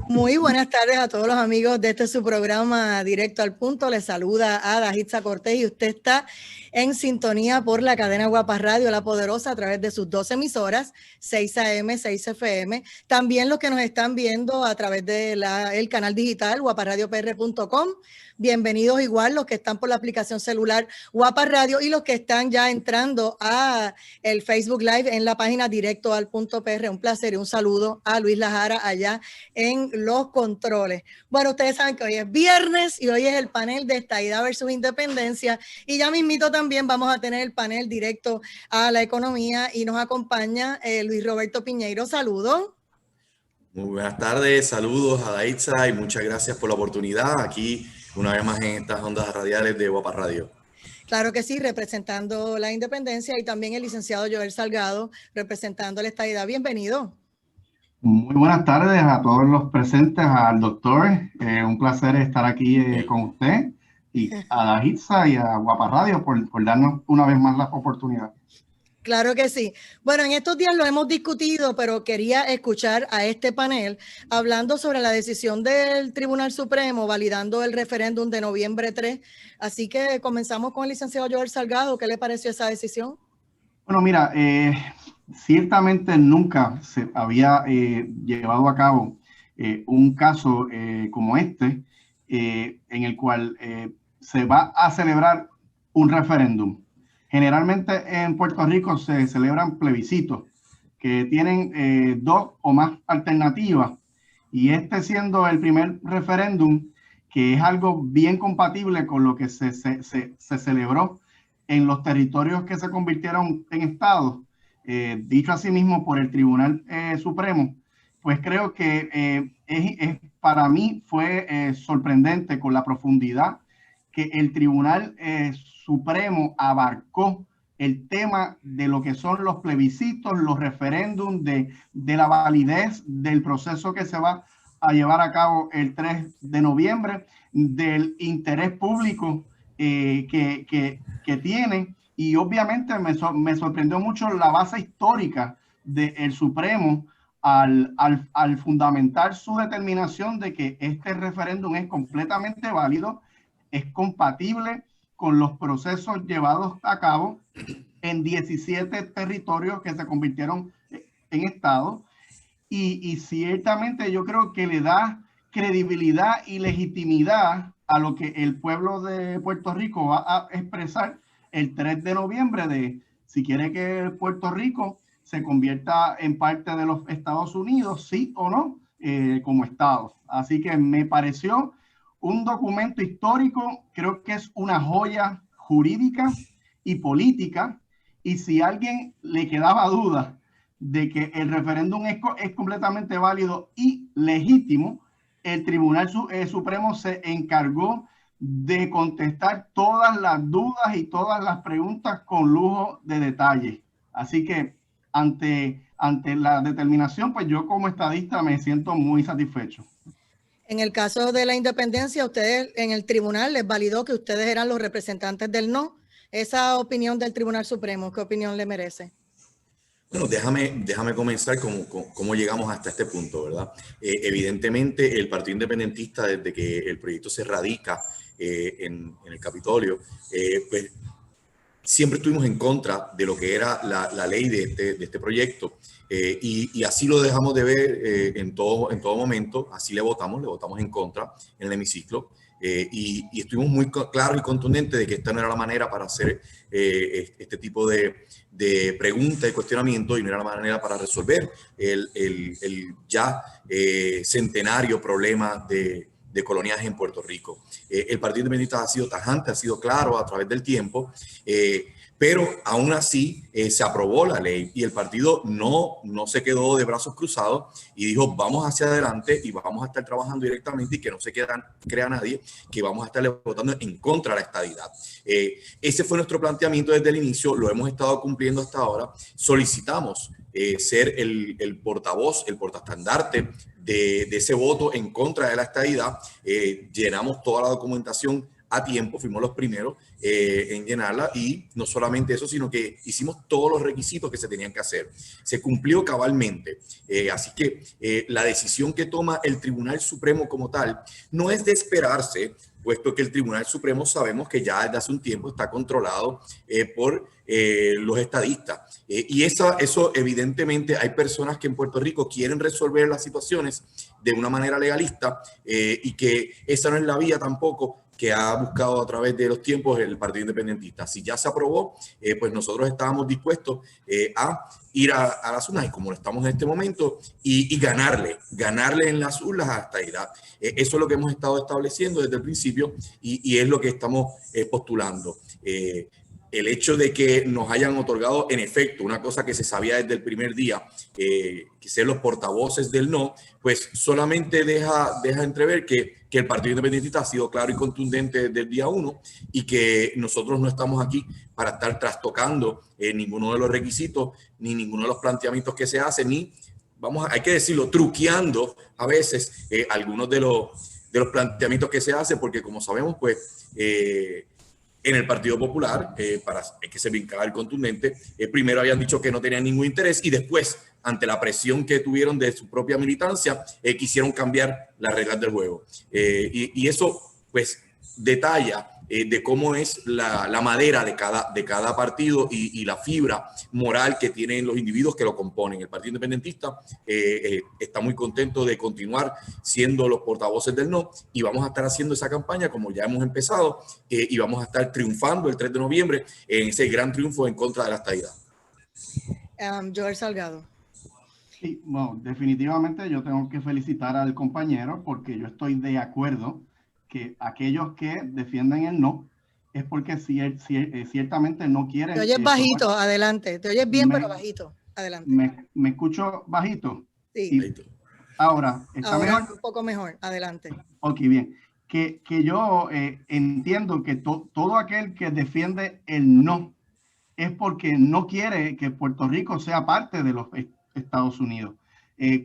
Muy buenas tardes a todos los amigos de su programa Directo al Punto. Les saluda Ada Hitza Cortés y usted está en sintonía por la cadena Guapa Radio La Poderosa a través de sus 2 emisoras, 6 AM, 6 FM. También los que nos están viendo a través de el canal digital guaparadiopr.com. Bienvenidos igual los que están por la aplicación celular Guapa Radio y los que están ya entrando a el Facebook Live en la página Directo al Punto PR. Un placer y un saludo a Luis Lajara allá en los controles. Bueno, ustedes saben que hoy es viernes y hoy es el panel de Estadidad versus Independencia y ya mismito también vamos a tener el panel directo a la economía y nos acompaña Luis Roberto Piñeiro. Saludos. Muy buenas tardes, saludos a Daitza y muchas gracias por la oportunidad aquí una vez más en estas ondas radiales de Guapa Radio. Claro que sí, representando la independencia y también el licenciado Joel Salgado representando la estadidad. Bienvenido. Muy buenas tardes a todos los presentes, al doctor. Un placer estar aquí con usted y a la Hitza y a Guapa Radio por darnos una vez más la oportunidad. Claro que sí. Bueno, en estos días lo hemos discutido, pero quería escuchar a este panel hablando sobre la decisión del Tribunal Supremo validando el referéndum de noviembre 3. Así que comenzamos con el licenciado Joel Salgado. ¿Qué le pareció esa decisión? Bueno, mira, ciertamente nunca se había llevado a cabo un caso como este, en el cual se va a celebrar un referéndum. Generalmente en Puerto Rico se celebran plebiscitos que tienen 2 o más alternativas y este siendo el primer referéndum, que es algo bien compatible con lo que se celebró en los territorios que se convirtieron en estados, dicho asimismo por el Tribunal Supremo, pues creo que para mí fue sorprendente con la profundidad que el Tribunal Supremo abarcó el tema de lo que son los plebiscitos, los referéndums, de la validez del proceso que se va a llevar a cabo el 3 de noviembre, del interés público que tiene. Y obviamente me sorprendió mucho la base histórica del Supremo al fundamentar su determinación de que este referéndum es completamente válido, es compatible con los procesos llevados a cabo en 17 territorios que se convirtieron en estados. Y ciertamente yo creo que le da credibilidad y legitimidad a lo que el pueblo de Puerto Rico va a expresar el 3 de noviembre de si quiere que Puerto Rico se convierta en parte de los Estados Unidos, sí o no, como estado. Así que me pareció un documento histórico, creo que es una joya jurídica y política, y si a alguien le quedaba duda de que el referéndum es completamente válido y legítimo, el Tribunal Supremo se encargó de contestar todas las dudas y todas las preguntas con lujo de detalle. Así que ante la determinación, pues yo como estadista me siento muy satisfecho. En el caso de la independencia, ustedes en el tribunal les validó que ustedes eran los representantes del no. Esa opinión del Tribunal Supremo, ¿qué opinión le merece? Bueno, déjame comenzar cómo llegamos hasta este punto, ¿verdad? Evidentemente, el Partido Independentista, desde que el proyecto se radica en el Capitolio, pues siempre estuvimos en contra de lo que era la ley de este proyecto. Y así lo dejamos de ver en todo momento. Así le votamos en contra en el hemiciclo. Y estuvimos muy claros y contundentes de que esta no era la manera para hacer este tipo de preguntas y cuestionamiento, y no era la manera para resolver el ya centenario problema de coloniaje en Puerto Rico. El Partido Independentista ha sido tajante, ha sido claro a través del tiempo, pero aún así se aprobó la ley y el partido no se quedó de brazos cruzados y dijo vamos hacia adelante y vamos a estar trabajando directamente y que no se crea nadie que vamos a estar votando en contra de la estadidad. Ese fue nuestro planteamiento desde el inicio, lo hemos estado cumpliendo hasta ahora. Solicitamos ser el portavoz, el portaestandarte de ese voto en contra de la estadidad. Llenamos toda la documentación a tiempo, fuimos los primeros en llenarla, y no solamente eso, sino que hicimos todos los requisitos que se tenían que hacer. Se cumplió cabalmente. Así que la decisión que toma el Tribunal Supremo como tal no es de esperarse, puesto que el Tribunal Supremo sabemos que ya desde hace un tiempo está controlado por los estadistas. Y eso evidentemente hay personas que en Puerto Rico quieren resolver las situaciones de una manera legalista, y que esa no es la vía tampoco que ha buscado a través de los tiempos el Partido Independentista. Si ya se aprobó, pues nosotros estábamos dispuestos a ir a las urnas, y como estamos en este momento, y ganarle en las urnas hasta ahí. Eso es lo que hemos estado estableciendo desde el principio, y es lo que estamos postulando. El hecho de que nos hayan otorgado, en efecto, una cosa que se sabía desde el primer día, que ser los portavoces del no, pues solamente deja entrever que el Partido Independentista ha sido claro y contundente desde el día 1, y que nosotros no estamos aquí para estar trastocando ninguno de los requisitos, ni ninguno de los planteamientos que se hacen, ni, hay que decirlo, truqueando a veces algunos de los planteamientos que se hacen, porque como sabemos, pues en el Partido Popular, para que se brincaba el contundente, primero habían dicho que no tenían ningún interés, y después, ante la presión que tuvieron de su propia militancia, quisieron cambiar las reglas del juego. Y eso, pues, detalla de cómo es la madera de cada partido, y la fibra moral que tienen los individuos que lo componen. El Partido Independentista está muy contento de continuar siendo los portavoces del no, y vamos a estar haciendo esa campaña como ya hemos empezado, y vamos a estar triunfando el 3 de noviembre en ese gran triunfo en contra de la estadidad. Joel Salgado. Sí, bueno, definitivamente yo tengo que felicitar al compañero, porque yo estoy de acuerdo que aquellos que defienden el no es porque ciertamente no quieren... Te oyes bajito, adelante. Te oyes bien, pero bajito. Adelante. ¿Me escucho bajito? Sí. Ahora, ¿está mejor? Un poco mejor. Adelante. Ok, bien. Que yo entiendo que todo aquel que defiende el no es porque no quiere que Puerto Rico sea parte de los Estados Unidos.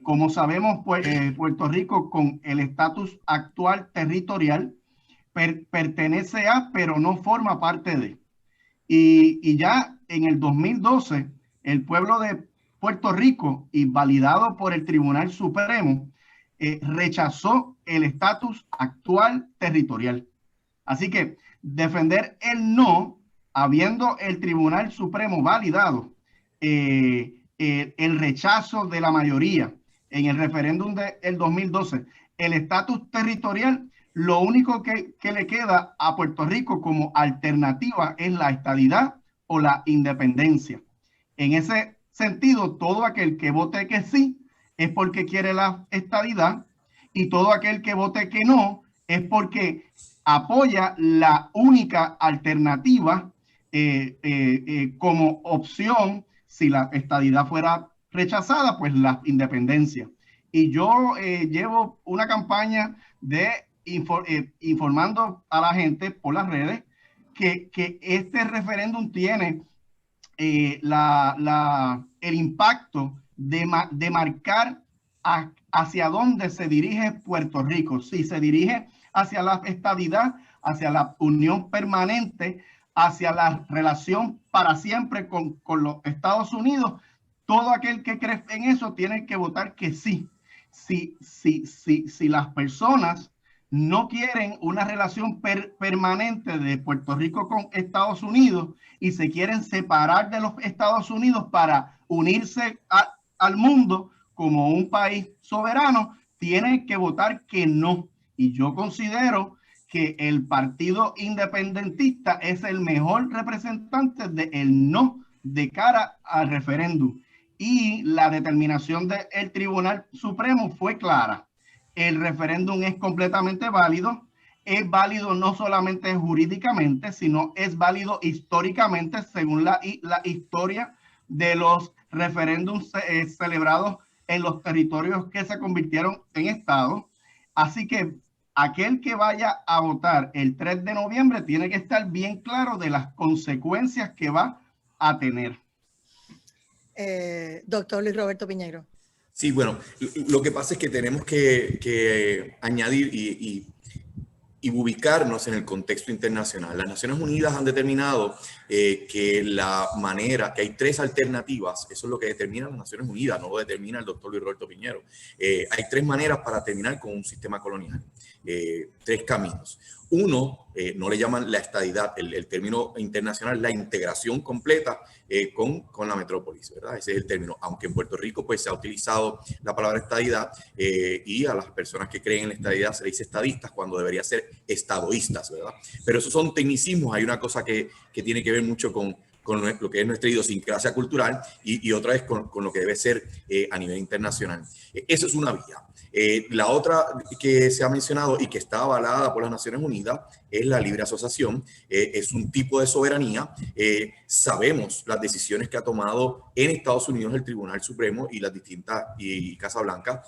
Como sabemos, pues, Puerto Rico, con el estatus actual territorial, pertenece a, pero no forma parte de. Y ya en el 2012, el pueblo de Puerto Rico, y validado por el Tribunal Supremo, rechazó el estatus actual territorial. Así que defender el no, habiendo el Tribunal Supremo validado el rechazo de la mayoría en el referéndum del 2012, el estatus territorial, lo único que le queda a Puerto Rico como alternativa es la estadidad o la independencia. En ese sentido, todo aquel que vote que sí es porque quiere la estadidad, y todo aquel que vote que no es porque apoya la única alternativa como opción. Si la estadidad fuera rechazada, pues la independencia. Y yo llevo una campaña de informando a la gente por las redes que este referéndum tiene el impacto de marcar hacia dónde se dirige Puerto Rico. Si se dirige hacia la estadidad, hacia la unión permanente, hacia la relación para siempre con los Estados Unidos, todo aquel que cree en eso tiene que votar que sí. Si las personas no quieren una relación permanente de Puerto Rico con Estados Unidos y se quieren separar de los Estados Unidos para unirse al mundo como un país soberano, tienen que votar que no. Y yo considero que el Partido Independentista es el mejor representante del no de cara al referéndum. Y la determinación del Tribunal Supremo fue clara. El referéndum es completamente válido. Es válido no solamente jurídicamente, sino es válido históricamente, según la historia de los referéndums celebrados en los territorios que se convirtieron en estados. Así que aquel que vaya a votar el 3 de noviembre tiene que estar bien claro de las consecuencias que va a tener. Doctor Luis Roberto Piñeiro. Sí, bueno, lo que pasa es que tenemos que añadir y y ubicarnos en el contexto internacional. Las Naciones Unidas han determinado que hay 3 alternativas, eso es lo que determina las Naciones Unidas, no lo determina el doctor Luis Roberto Piñero. Hay 3 maneras para terminar con un sistema colonial, 3 caminos. Uno, no le llaman la estadidad, el término internacional, la integración completa con la metrópolis, ¿verdad? Ese es el término, aunque en Puerto Rico pues se ha utilizado la palabra estadidad y a las personas que creen en la estadidad se le dice estadistas cuando debería ser estadoístas, ¿verdad? Pero esos son tecnicismos, hay una cosa que tiene que ver mucho con lo que es nuestra idiosincrasia cultural y otra vez con lo que debe ser a nivel internacional. Eso es una vía. La otra que se ha mencionado y que está avalada por las Naciones Unidas es la libre asociación. Es un tipo de soberanía. Sabemos las decisiones que ha tomado en Estados Unidos el Tribunal Supremo y las distintas, y Casa Blanca,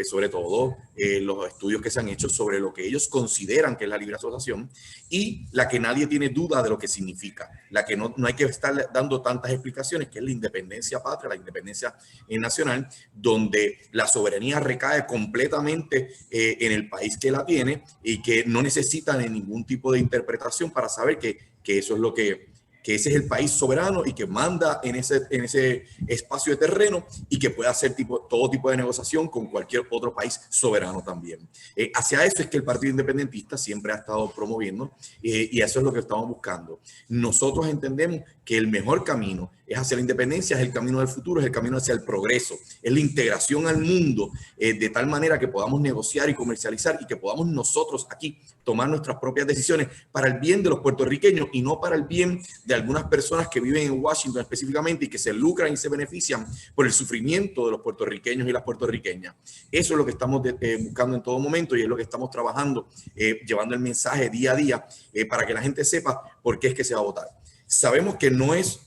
sobre todo los estudios que se han hecho sobre lo que ellos consideran que es la libre asociación y la que nadie tiene duda de lo que significa, la que no hay que estar dando tantas explicaciones, que es la independencia patria, la independencia nacional, donde la soberanía recae completamente en el país que la tiene y que no necesitan de ningún tipo de interpretación para saber que eso es lo que ese es el país soberano y que manda en ese espacio de terreno y que puede hacer todo tipo de negociación con cualquier otro país soberano también. Hacia eso es que el Partido Independentista siempre ha estado promoviendo y eso es lo que estamos buscando. Nosotros entendemos que el mejor camino es hacia la independencia, es el camino del futuro, es el camino hacia el progreso, es la integración al mundo de tal manera que podamos negociar y comercializar y que podamos nosotros aquí tomar nuestras propias decisiones para el bien de los puertorriqueños y no para el bien de algunas personas que viven en Washington específicamente y que se lucran y se benefician por el sufrimiento de los puertorriqueños y las puertorriqueñas. Eso es lo que estamos buscando en todo momento y es lo que estamos trabajando, llevando el mensaje día a día para que la gente sepa por qué es que se va a votar. Sabemos que no es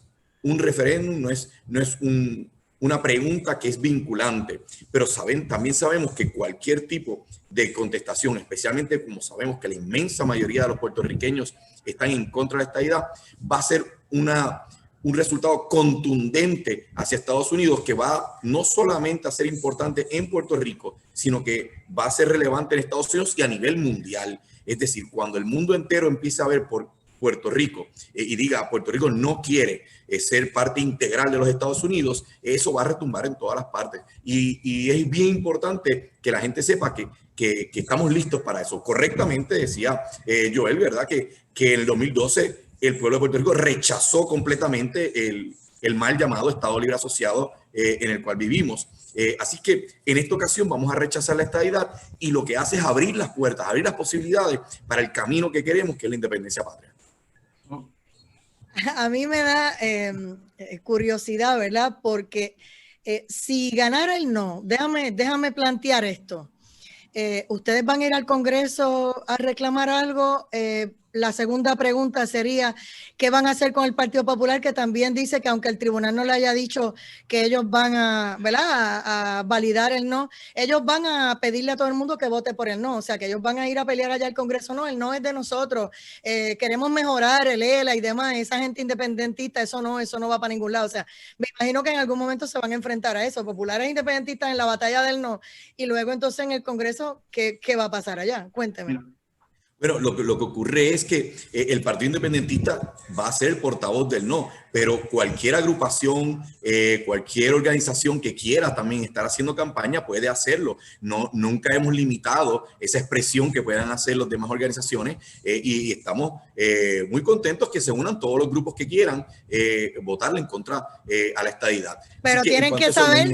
un referéndum, no es una pregunta que es vinculante, pero también sabemos que cualquier tipo de contestación, especialmente como sabemos que la inmensa mayoría de los puertorriqueños están en contra de esta idea, va a ser un resultado contundente hacia Estados Unidos que va no solamente a ser importante en Puerto Rico, sino que va a ser relevante en Estados Unidos y a nivel mundial. Es decir, cuando el mundo entero empiece a ver por Puerto Rico y diga Puerto Rico no quiere ser parte integral de los Estados Unidos, eso va a retumbar en todas las partes. Y es bien importante que la gente sepa que estamos listos para eso. Correctamente decía Joel, ¿verdad? Que en el 2012 el pueblo de Puerto Rico rechazó completamente el mal llamado Estado Libre Asociado en el cual vivimos. Así que en esta ocasión vamos a rechazar la estadidad y lo que hace es abrir las puertas, abrir las posibilidades para el camino que queremos, que es la independencia patria. A mí me da curiosidad, ¿verdad? Porque si ganara el no, déjame plantear esto. ¿Ustedes van a ir al Congreso a reclamar algo? La segunda pregunta sería, ¿qué van a hacer con el Partido Popular? Que también dice que aunque el tribunal no le haya dicho que ellos van a, ¿verdad?, a validar el no, ellos van a pedirle a todo el mundo que vote por el no. O sea, que ellos van a ir a pelear allá al Congreso. No, el no es de nosotros. Queremos mejorar el ELA y demás. Esa gente independentista, eso no va para ningún lado. O sea, me imagino que en algún momento se van a enfrentar a eso. Populares e independentistas en la batalla del no. Y luego entonces en el Congreso, ¿qué va a pasar allá? Cuénteme. Bueno, lo que ocurre es que el Partido Independentista va a ser el portavoz del no, pero cualquier agrupación, cualquier organización que quiera también estar haciendo campaña puede hacerlo. Nunca hemos limitado esa expresión que puedan hacer las demás organizaciones y estamos muy contentos que se unan todos los grupos que quieran votarle en contra a la estadidad. Pero tienen que saber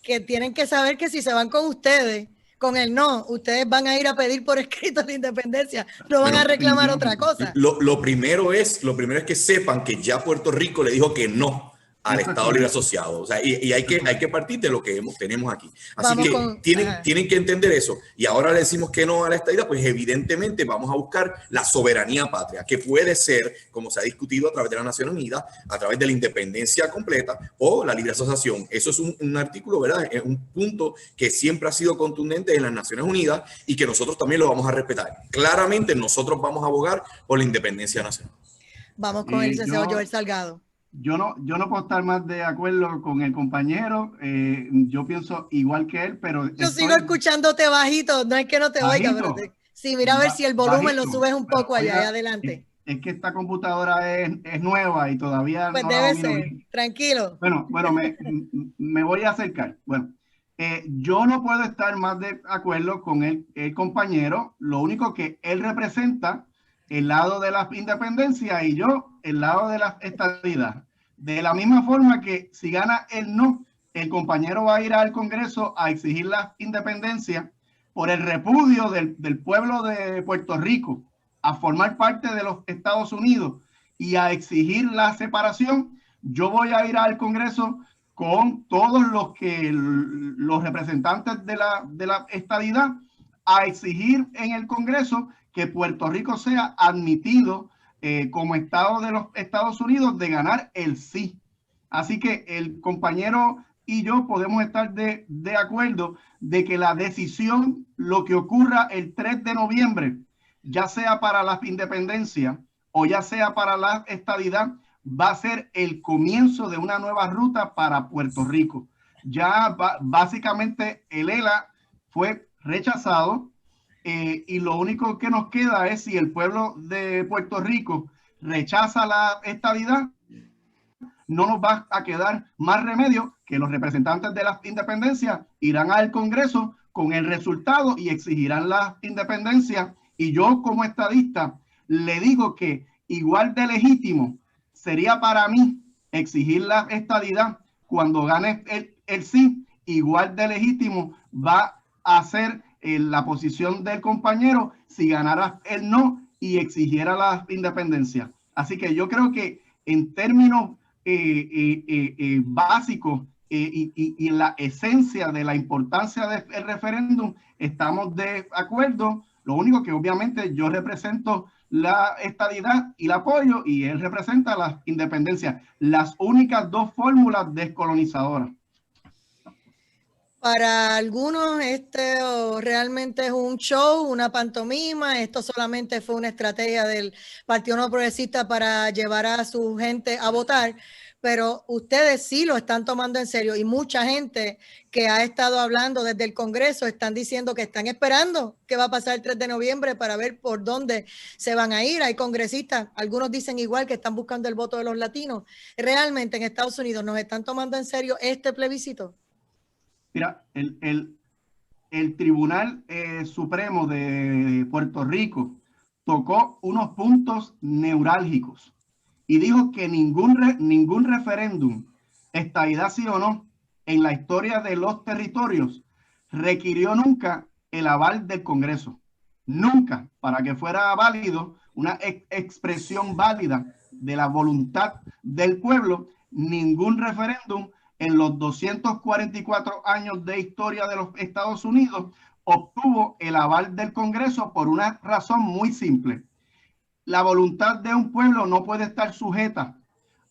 que tienen que saber que si se van con ustedes, con el no, ustedes van a ir a pedir por escrito la independencia, no van a reclamar otra cosa. Lo primero es que sepan que ya Puerto Rico le dijo que no al Estado Libre Asociado. O sea, y hay que partir de lo que tenemos aquí. Así tienen que entender eso. Y ahora le decimos que no a la estadidad, pues evidentemente vamos a buscar la soberanía patria, que puede ser, como se ha discutido a través de las Naciones Unidas, a través de la independencia completa o la libre asociación. Eso es un artículo, ¿verdad? Es un punto que siempre ha sido contundente en las Naciones Unidas y que nosotros también lo vamos a respetar. Claramente nosotros vamos a abogar por la independencia nacional. Vamos con el licenciado Joel Salgado. Yo no puedo estar más de acuerdo con el compañero. Yo pienso igual que él, pero... Yo sigo escuchándote bajito, no es que no te oiga, pero Sí, mira a ver si el volumen lo subes un poco allá, oiga, adelante. Es que esta computadora es nueva y todavía Pues no la debe domino ser, bien. tranquilo. Bueno, me voy a acercar. Bueno, yo no puedo estar más de acuerdo con el compañero. Lo único que él representa el lado de la independencia y yo el lado de la estadidad. De la misma forma que si gana el no, el compañero va a ir al Congreso a exigir la independencia por el repudio del pueblo de Puerto Rico a formar parte de los Estados Unidos y a exigir la separación. Yo voy a ir al Congreso con todos los representantes de la estadidad a exigir en el Congreso que Puerto Rico sea admitido como Estado de los Estados Unidos, de ganar el sí. Así que el compañero y yo podemos estar de acuerdo de que la decisión, lo que ocurra el 3 de noviembre, ya sea para la independencia o ya sea para la estadidad, va a ser el comienzo de una nueva ruta para Puerto Rico. Ya básicamente el ELA fue rechazado y lo único que nos queda es si el pueblo de Puerto Rico rechaza la estadidad, no nos va a quedar más remedio que los representantes de la independencia irán al Congreso con el resultado y exigirán la independencia. Y yo como estadista le digo que igual de legítimo sería para mí exigir la estadidad cuando gane el sí, igual de legítimo va a ser la posición del compañero si ganara el no y exigiera la independencia. Así que yo creo que en términos básicos y en la esencia de la importancia del referéndum estamos de acuerdo. Lo único que obviamente yo represento la estadidad y el apoyo y él representa la independencia. Las únicas dos fórmulas descolonizadoras. Para algunos realmente es un show, una pantomima, esto solamente fue una estrategia del Partido No Progresista para llevar a su gente a votar, pero ustedes sí lo están tomando en serio y mucha gente que ha estado hablando desde el Congreso están diciendo que están esperando qué va a pasar el 3 de noviembre para ver por dónde se van a ir. Hay congresistas, algunos dicen igual que están buscando el voto de los latinos. ¿Realmente en Estados Unidos nos están tomando en serio este plebiscito? Mira, el Tribunal Supremo de Puerto Rico tocó unos puntos neurálgicos y dijo que ningún referéndum, estadidad sí o no, en la historia de los territorios, requirió nunca el aval del Congreso. Nunca, para que fuera válido, una expresión válida de la voluntad del pueblo, ningún referéndum en los 244 años de historia de los Estados Unidos obtuvo el aval del Congreso por una razón muy simple. La voluntad de un pueblo no puede estar sujeta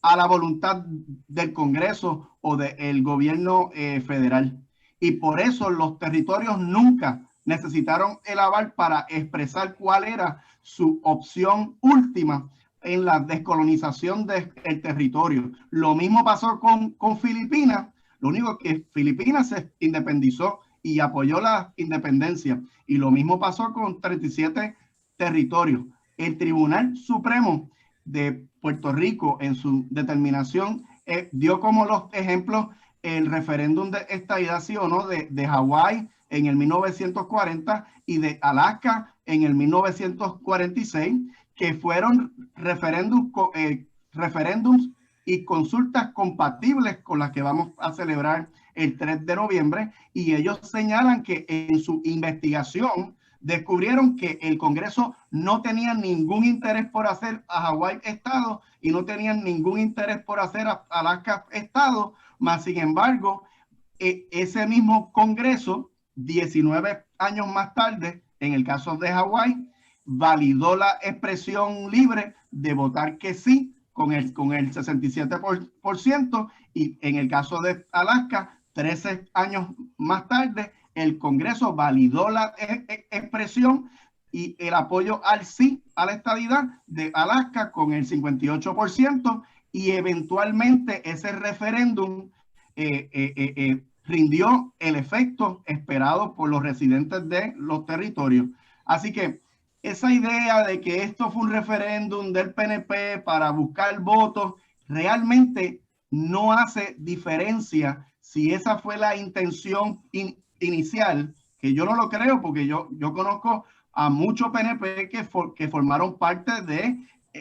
a la voluntad del Congreso o del gobierno federal. Y por eso los territorios nunca necesitaron el aval para expresar cuál era su opción última en la descolonización del territorio. Lo mismo pasó con Filipinas. Lo único que Filipinas se independizó y apoyó la independencia. Y lo mismo pasó con 37 territorios. El Tribunal Supremo de Puerto Rico en su determinación dio como los ejemplos el referéndum de estadidad sí o no de Hawái en el 1940 y de Alaska en el 1946, que fueron referéndums y consultas compatibles con las que vamos a celebrar el 3 de noviembre, y ellos señalan que en su investigación descubrieron que el Congreso no tenía ningún interés por hacer a Hawái Estado y no tenían ningún interés por hacer a Alaska Estado, mas sin embargo, ese mismo Congreso, 19 años más tarde, en el caso de Hawái, validó la expresión libre de votar que sí con el 67%, y en el caso de Alaska, 13 años más tarde, el Congreso validó la expresión y el apoyo al sí a la estadidad de Alaska con el 58%, y eventualmente ese referéndum rindió el efecto esperado por los residentes de los territorios. Así que esa idea de que esto fue un referéndum del PNP para buscar votos, realmente no hace diferencia si esa fue la intención inicial, que yo no lo creo porque yo conozco a muchos PNP que formaron parte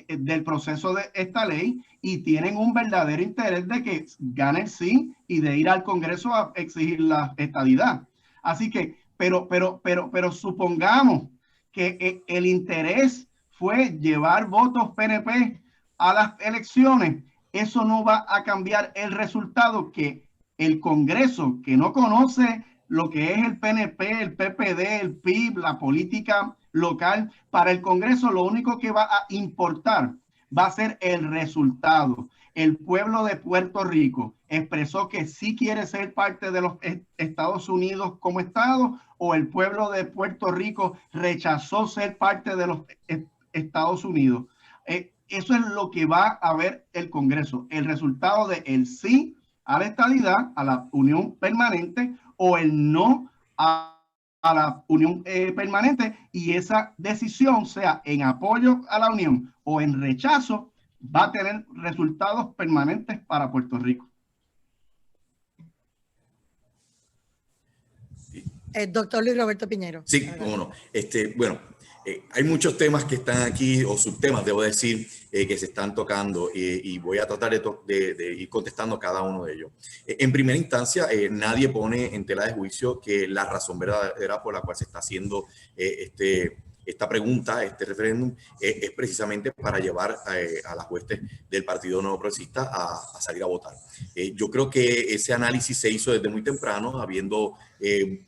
del proceso de esta ley y tienen un verdadero interés de que gane el sí y de ir al Congreso a exigir la estadidad. Así que, pero supongamos que el interés fue llevar votos PNP a las elecciones, eso no va a cambiar el resultado, que el Congreso, que no conoce lo que es el PNP, el PPD, el PIB, la política local, para el Congreso lo único que va a importar va a ser el resultado. El pueblo de Puerto Rico expresó que sí quiere ser parte de los Estados Unidos como Estado, o el pueblo de Puerto Rico rechazó ser parte de los Estados Unidos. Eso es lo que va a ver el Congreso, el resultado de el sí a la estadidad, a la unión permanente, o el no a la unión permanente, y esa decisión, sea en apoyo a la unión o en rechazo, va a tener resultados permanentes para Puerto Rico. Doctor Luis Roberto Piñero. Sí, cómo no. Bueno, hay muchos temas que están aquí, o subtemas, debo decir, que se están tocando, y voy a tratar de ir contestando cada uno de ellos. En primera instancia, nadie pone en tela de juicio que la razón verdadera por la cual se está haciendo esta pregunta, este referéndum, es precisamente para llevar a las huestes del Partido Nuevo Progresista a salir a votar. Yo creo que ese análisis se hizo desde muy temprano, habiendo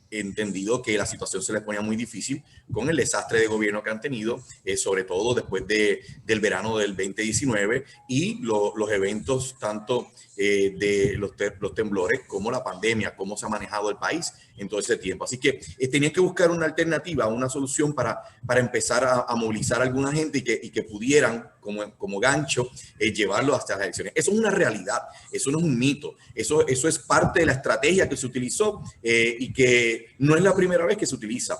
entendido que la situación se les ponía muy difícil con el desastre de gobierno que han tenido, sobre todo después del verano del 2019 y los eventos tanto de los temblores como la pandemia, cómo se ha manejado el país en todo ese tiempo. Así que tenían que buscar una alternativa, una solución para empezar a movilizar a alguna gente y que pudieran, como gancho, llevarlo hasta las elecciones. Eso es una realidad, eso no es un mito, eso es parte de la estrategia que se utilizó y que no es la primera vez que se utiliza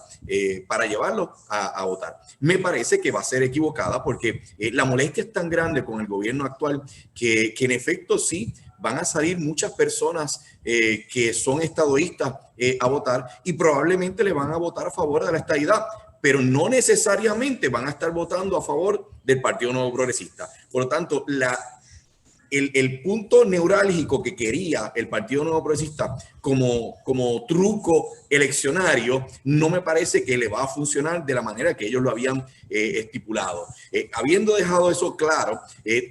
para llevarlo a votar. Me parece que va a ser equivocada porque la molestia es tan grande con el gobierno actual que en efecto sí van a salir muchas personas que son estadoístas a votar, y probablemente le van a votar a favor de la estadidad, pero no necesariamente van a estar votando a favor del Partido Nuevo Progresista. Por lo tanto, el punto neurálgico que quería el Partido Nuevo Progresista como truco eleccionario no me parece que le va a funcionar de la manera que ellos lo habían estipulado. Habiendo dejado eso claro,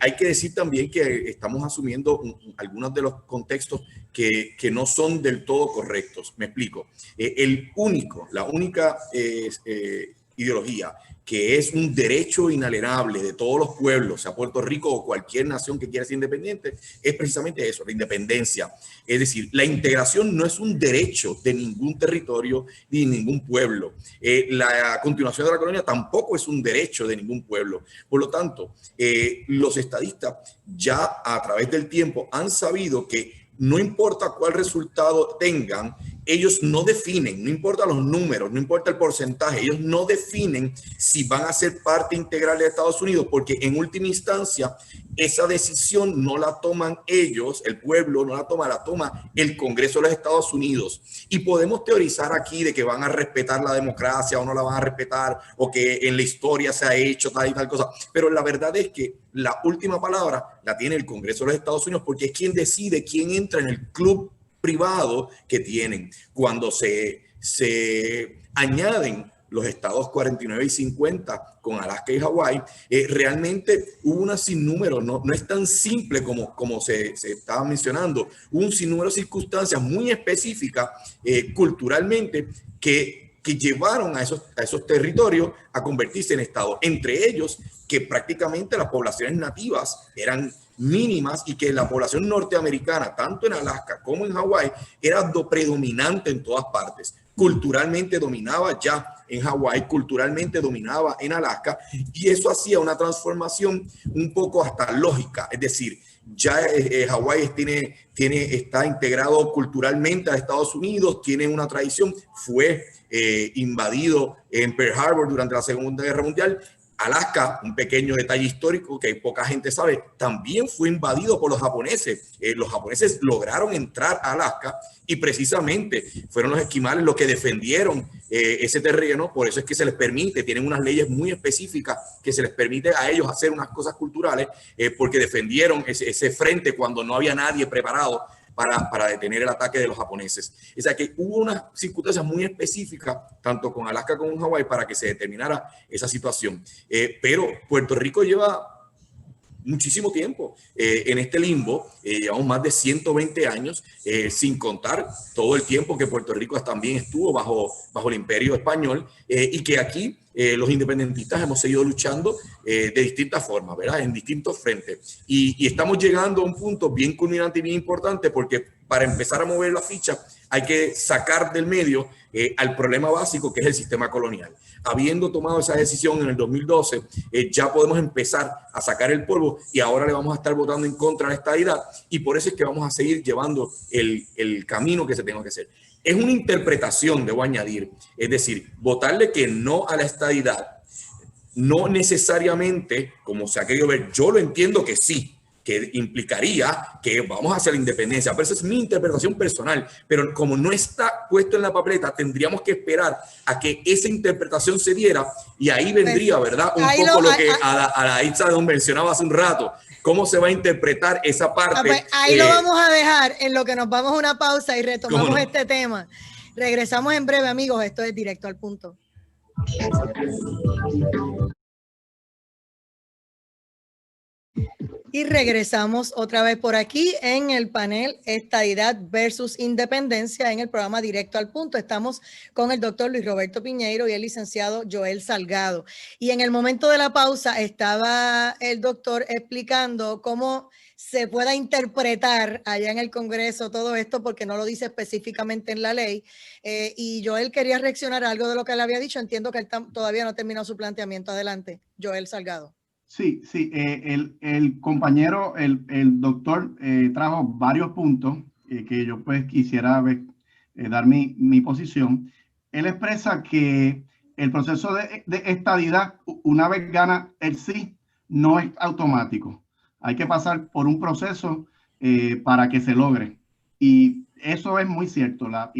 hay que decir también que estamos asumiendo algunos de los contextos que no son del todo correctos. Me explico. La única ideología que es un derecho inalienable de todos los pueblos, sea Puerto Rico o cualquier nación que quiera ser independiente, es precisamente eso, la independencia. Es decir, la integración no es un derecho de ningún territorio ni de ningún pueblo. La continuación de la colonia tampoco es un derecho de ningún pueblo. Por lo tanto, los estadistas ya a través del tiempo han sabido que no importa cuál resultado tengan, ellos no definen, no importa los números, no importa el porcentaje, ellos no definen si van a ser parte integral de Estados Unidos, porque en última instancia esa decisión no la toman ellos, el pueblo no la toma el Congreso de los Estados Unidos. Y podemos teorizar aquí de que van a respetar la democracia o no la van a respetar, o que en la historia se ha hecho tal y tal cosa, pero la verdad es que la última palabra la tiene el Congreso de los Estados Unidos, porque es quien decide quién entra en el club privado que tienen. Cuando se añaden los estados 49 y 50 con Alaska y Hawái, realmente hubo un sinnúmero, no es tan simple como se estaba mencionando, hubo un sinnúmero de circunstancias muy específicas culturalmente que llevaron a esos territorios a convertirse en estados, entre ellos que prácticamente las poblaciones nativas eran mínimas y que la población norteamericana, tanto en Alaska como en Hawái, era predominante en todas partes. Culturalmente dominaba ya en Hawái, culturalmente dominaba en Alaska, y eso hacía una transformación un poco hasta lógica. Es decir, Ya Hawái está integrado culturalmente a Estados Unidos, tiene una tradición, fue invadido en Pearl Harbor durante la Segunda Guerra Mundial. Alaska, un pequeño detalle histórico que poca gente sabe, también fue invadido por los japoneses. Los japoneses lograron entrar a Alaska y precisamente fueron los esquimales los que defendieron ese terreno. Por eso es que se les permite, tienen unas leyes muy específicas que se les permite a ellos hacer unas cosas culturales porque defendieron ese frente cuando no había nadie preparado para detener el ataque de los japoneses. O sea que hubo unas circunstancias muy específicas, tanto con Alaska como con Hawái, para que se determinara esa situación. Pero Puerto Rico lleva muchísimo tiempo en este limbo, llevamos más de 120 años, sin contar todo el tiempo que Puerto Rico también estuvo bajo el imperio español, y que aquí los independentistas hemos seguido luchando de distintas formas, ¿verdad? En distintos frentes. Y estamos llegando a un punto bien culminante y bien importante, porque para empezar a mover la ficha hay que sacar del medio al problema básico, que es el sistema colonial. Habiendo tomado esa decisión en el 2012, ya podemos empezar a sacar el polvo y ahora le vamos a estar votando en contra de la estadidad, y por eso es que vamos a seguir llevando el camino que se tenga que hacer. Es una interpretación, debo añadir, es decir, votarle que no a la estadidad, no necesariamente, como se ha querido ver, yo lo entiendo que sí, que implicaría que vamos hacia la independencia, pero esa es mi interpretación personal, pero como no está puesto en la papeleta, tendríamos que esperar a que esa interpretación se diera, y ahí vendría, ¿verdad? Un poco lo que a la Itza mencionaba hace un rato, cómo se va a interpretar esa parte. Pues ahí lo vamos a dejar en lo que nos vamos a una pausa y retomamos este tema. Regresamos en breve, amigos, esto es Directo al Punto. Y regresamos otra vez por aquí en el panel Estadidad versus Independencia en el programa Directo al Punto. Estamos con el doctor Luis Roberto Piñeiro y el licenciado Joel Salgado. Y en el momento de la pausa estaba el doctor explicando cómo se pueda interpretar allá en el Congreso todo esto, porque no lo dice específicamente en la ley. Y Joel quería reaccionar a algo de lo que él había dicho. Entiendo que él todavía no ha terminado su planteamiento. Adelante, Joel Salgado. Sí, el compañero, el doctor trajo varios puntos que yo pues quisiera dar mi posición. Él expresa que el proceso de estadidad, una vez gana el sí, no es automático. Hay que pasar por un proceso para que se logre. Y eso es muy cierto. La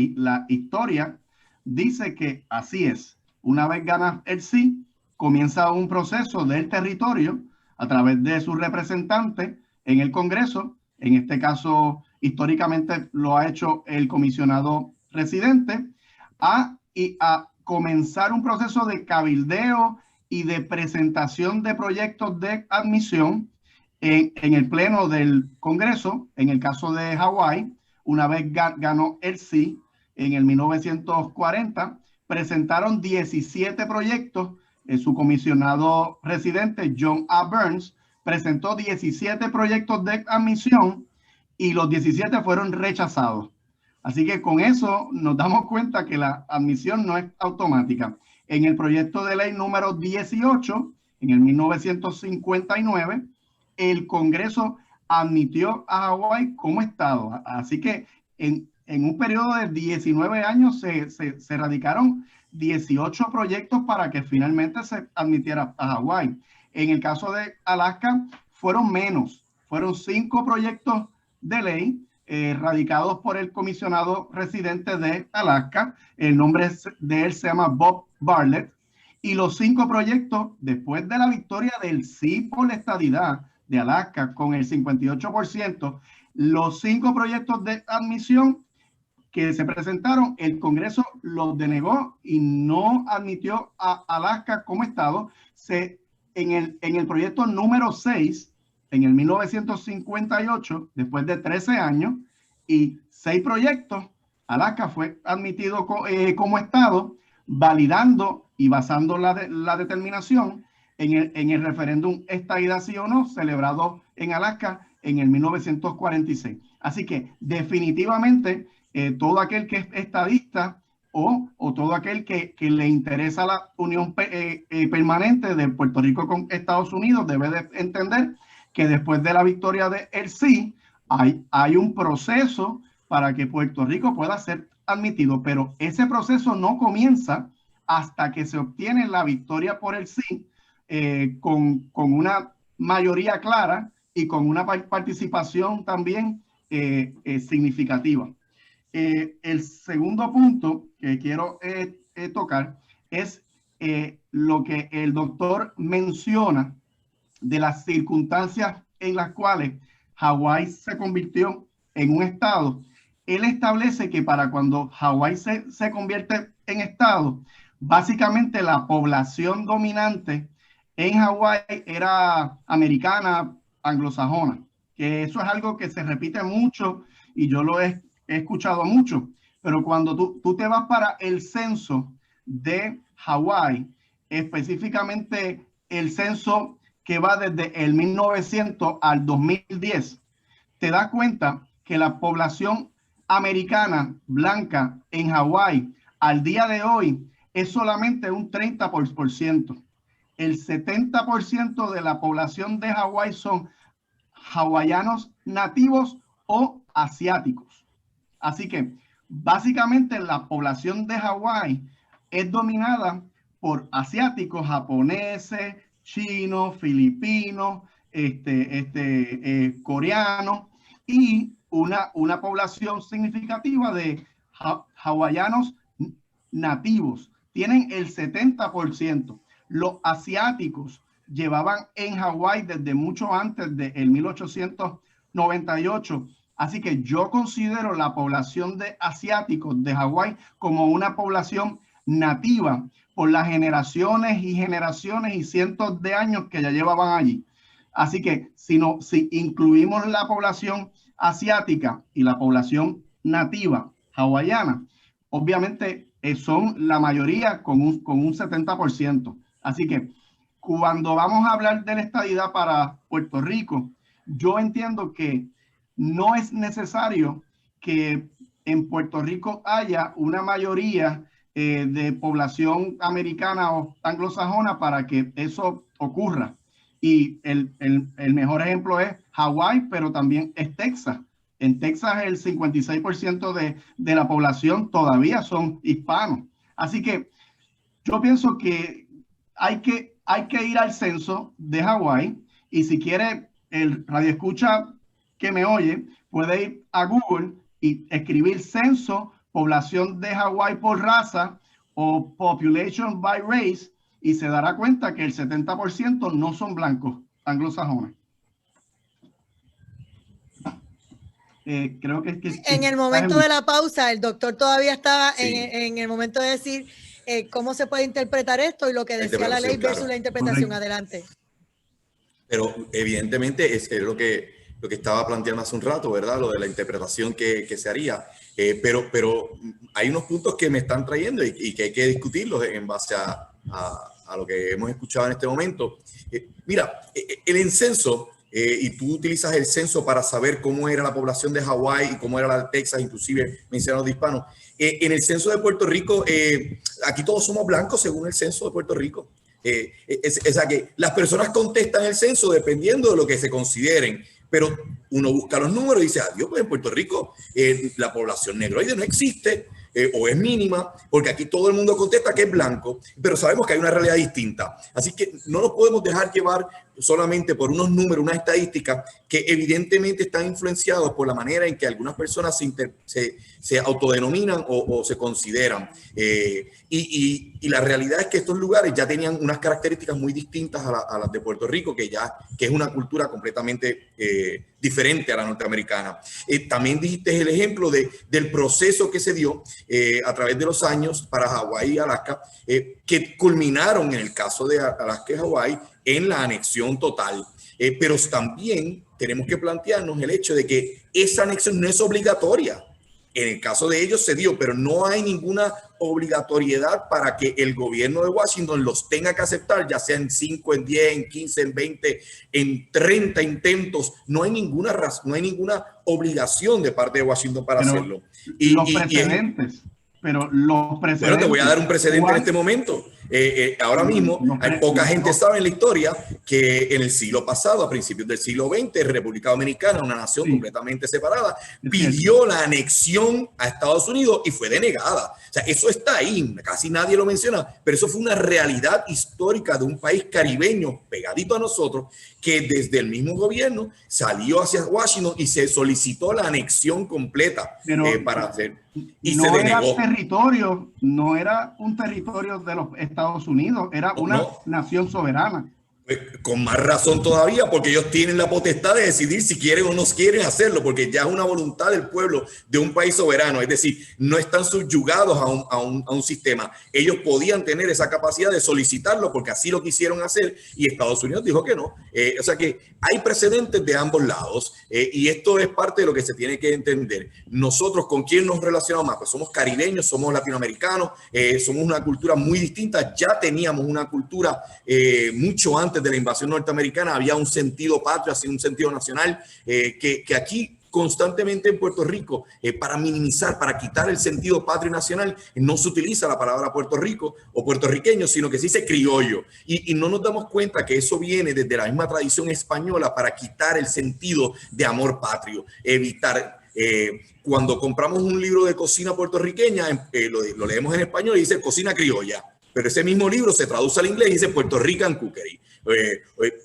historia dice que así es. Una vez gana el sí, comienza un proceso del territorio a través de sus representantes en el Congreso. En este caso, históricamente lo ha hecho el comisionado residente, a comenzar un proceso de cabildeo y de presentación de proyectos de admisión en el pleno del Congreso. En el caso de Hawái, una vez ganó el sí en el 1940, presentaron 17 proyectos. Su comisionado residente, John A. Burns, presentó 17 proyectos de admisión y los 17 fueron rechazados. Así que con eso nos damos cuenta que la admisión no es automática. En el proyecto de ley número 18, en el 1959, el Congreso admitió a Hawái como estado. Así que en un periodo de 19 años se radicaron 18 proyectos para que finalmente se admitiera a Hawái. En el caso de Alaska fueron menos, fueron 5 proyectos de ley radicados por el comisionado residente de Alaska. El nombre de él se llama Bob Bartlett, y los 5 proyectos, después de la victoria del sí por la estadidad de Alaska con el 58%, los 5 proyectos de admisión que se presentaron, el Congreso los denegó y no admitió a Alaska como estado. En el proyecto número 6, en el 1958, después de 13 años y 6 proyectos, Alaska fue admitido como estado, validando y basando la determinación en el referéndum estadidad sí o no, celebrado en Alaska en el 1946. Así que definitivamente todo aquel que es estadista o todo aquel que le interesa la unión permanente de Puerto Rico con Estados Unidos debe de entender que después de la victoria de el sí, hay un proceso para que Puerto Rico pueda ser admitido, pero ese proceso no comienza hasta que se obtiene la victoria por el sí, con una mayoría clara y con una participación también significativa. El segundo punto que quiero tocar es lo que el doctor menciona de las circunstancias en las cuales Hawái se convirtió en un estado. Él establece que para cuando Hawái se convierte en estado, básicamente la población dominante en Hawái era americana, anglosajona, que eso es algo que se repite mucho y yo lo he escuchado mucho, pero cuando tú te vas para el censo de Hawái, específicamente el censo que va desde el 1900 al 2010, te das cuenta que la población americana blanca en Hawái al día de hoy es solamente un 30%. El 70% de la población de Hawái son hawaianos nativos o asiáticos. Así que básicamente la población de Hawái es dominada por asiáticos, japoneses, chinos, filipinos, coreanos y una población significativa de hawaianos nativos. Tienen el 70%. Los asiáticos llevaban en Hawái desde mucho antes del 1898. Así que yo considero la población de asiáticos de Hawái como una población nativa por las generaciones y generaciones y cientos de años que ya llevaban allí. Así que si incluimos la población asiática y la población nativa hawaiana, obviamente son la mayoría con un 70%. Así que cuando vamos a hablar de la estadidad para Puerto Rico, yo entiendo que no es necesario que en Puerto Rico haya una mayoría de población americana o anglosajona para que eso ocurra. Y el mejor ejemplo es Hawái, pero también es Texas. En Texas el 56% de la población todavía son hispanos. Así que yo pienso que hay que ir al censo de Hawái, y si quiere el radioescucha que me oye puede ir a Google y escribir censo población de Hawái por raza o population by race y se dará cuenta que el 70% no son blancos anglosajones. Creo que en el momento de la pausa el doctor todavía estaba en el momento de decir cómo se puede interpretar esto y lo que decía la ley versus la interpretación. Correcto. Adelante. Pero evidentemente es lo que estaba planteando hace un rato, ¿verdad? Lo de la interpretación que se haría. Pero hay unos puntos que me están trayendo y que hay que discutirlos en base a lo que hemos escuchado en este momento. Mira, el censo, y tú utilizas el censo para saber cómo era la población de Hawái y cómo era la de Texas, inclusive mencionaron de hispanos. En el censo de Puerto Rico, aquí todos somos blancos según el censo de Puerto Rico. O sea que las personas contestan el censo dependiendo de lo que se consideren, pero uno busca los números y dice, adiós, pues en Puerto Rico la población negroide no existe o es mínima, porque aquí todo el mundo contesta que es blanco, pero sabemos que hay una realidad distinta. Así que no nos podemos dejar llevar solamente por unos números, unas estadísticas que evidentemente están influenciados por la manera en que algunas personas se autodenominan o se consideran. Y la realidad es que estos lugares ya tenían unas características muy distintas a las de Puerto Rico, que es una cultura completamente diferente a la norteamericana. También dijiste el ejemplo del proceso que se dio a través de los años para Hawái y Alaska, que culminaron en el caso de Alaska y Hawái en la anexión total. Pero también tenemos que plantearnos el hecho de que esa anexión no es obligatoria. En el caso de ellos se dio, pero no hay ninguna obligatoriedad para que el gobierno de Washington los tenga que aceptar, ya sea en 5, en 10, en 15, en 20, en 30 intentos. No hay ninguna razón, no hay ninguna obligación de parte de Washington para hacerlo. Los precedentes. Bueno, te voy a dar un precedente en este momento. Ahora mismo hay poca gente sabe en la historia que en el siglo pasado, a principios del siglo XX, República Dominicana, una nación completamente separada, pidió la anexión a Estados Unidos y fue denegada. O sea, eso está ahí, casi nadie lo menciona, pero eso fue una realidad histórica de un país caribeño pegadito a nosotros, que desde el mismo gobierno salió hacia Washington y se solicitó la anexión completa para hacer, y no se denegó. No era un territorio de los Estados Unidos, era una nación soberana. Con más razón todavía, porque ellos tienen la potestad de decidir si quieren o no quieren hacerlo, porque ya es una voluntad del pueblo de un país soberano, es decir, no están subyugados a un sistema. Ellos podían tener esa capacidad de solicitarlo porque así lo quisieron hacer y Estados Unidos dijo que no. O sea que hay precedentes de ambos lados y esto es parte de lo que se tiene que entender. Nosotros, ¿con quién nos relacionamos más? Pues somos caribeños, somos latinoamericanos, somos una cultura muy distinta, ya teníamos una cultura mucho antes de la invasión norteamericana, había un sentido patrio, así un sentido nacional, que aquí constantemente en Puerto Rico, para minimizar, para quitar el sentido patrio nacional, no se utiliza la palabra Puerto Rico o puertorriqueño, sino que se dice criollo. Y no nos damos cuenta que eso viene desde la misma tradición española para quitar el sentido de amor patrio, evitar... cuando compramos un libro de cocina puertorriqueña, lo leemos en español y dice cocina criolla, pero ese mismo libro se traduce al inglés y dice Puerto Rican Cookery.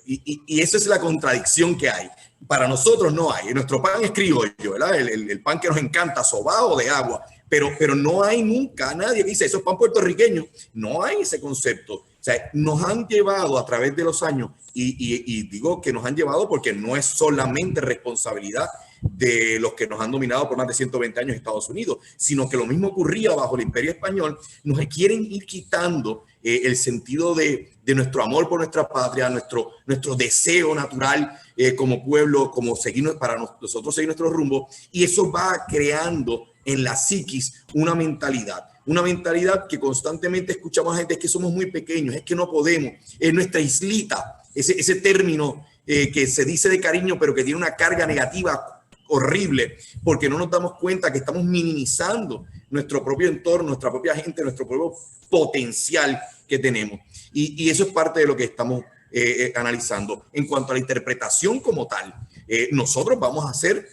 Y esa es la contradicción que hay. Para nosotros no hay. Nuestro pan es criollo, ¿verdad? El pan que nos encanta, sobao de agua. Pero no hay nunca nadie que dice eso es pan puertorriqueño. No hay ese concepto. O sea, nos han llevado a través de los años, y digo que nos han llevado porque no es solamente responsabilidad de los que nos han dominado por más de 120 años en Estados Unidos, sino que lo mismo ocurría bajo el Imperio Español. Nos quieren ir quitando el sentido de nuestro amor por nuestra patria, nuestro deseo natural como pueblo, como seguir, para nosotros seguir nuestro rumbo, y eso va creando en la psiquis una mentalidad que constantemente escuchamos a gente, es que somos muy pequeños, es que no podemos, es nuestra islita, ese término que se dice de cariño, pero que tiene una carga negativa horrible, porque no nos damos cuenta que estamos minimizando nuestro propio entorno, nuestra propia gente, nuestro propio potencial que tenemos. Y eso es parte de lo que estamos analizando. En cuanto a la interpretación como tal, nosotros vamos a hacer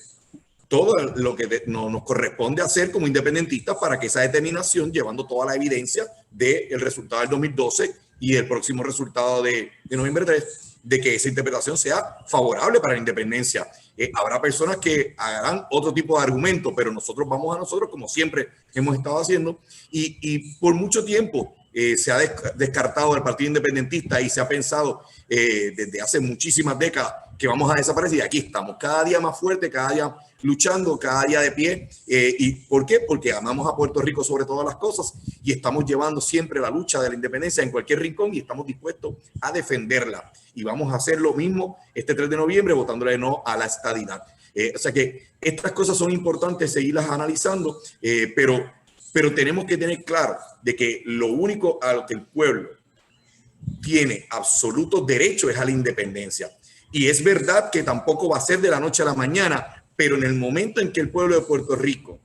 todo lo que nos corresponde hacer como independentistas para que esa determinación, llevando toda la evidencia del resultado del 2012 y del próximo resultado de noviembre 3, de que esa interpretación sea favorable para la independencia. Habrá personas que harán otro tipo de argumento, pero nosotros vamos a nosotros, como siempre hemos estado haciendo, y por mucho tiempo se ha descartado el Partido Independentista y se ha pensado desde hace muchísimas décadas que vamos a desaparecer, y aquí estamos, cada día más fuerte, cada día luchando, cada día de pie. ¿Y por qué? Porque amamos a Puerto Rico sobre todas las cosas y estamos llevando siempre la lucha de la independencia en cualquier rincón y estamos dispuestos a defenderla. Y vamos a hacer lo mismo este 3 de noviembre, votándole no a la estadidad. O sea que estas cosas son importantes seguirlas analizando, pero tenemos que tener claro de que lo único a lo que el pueblo tiene absoluto derecho es a la independencia. Y es verdad que tampoco va a ser de la noche a la mañana, pero en el momento en que el pueblo de Puerto Rico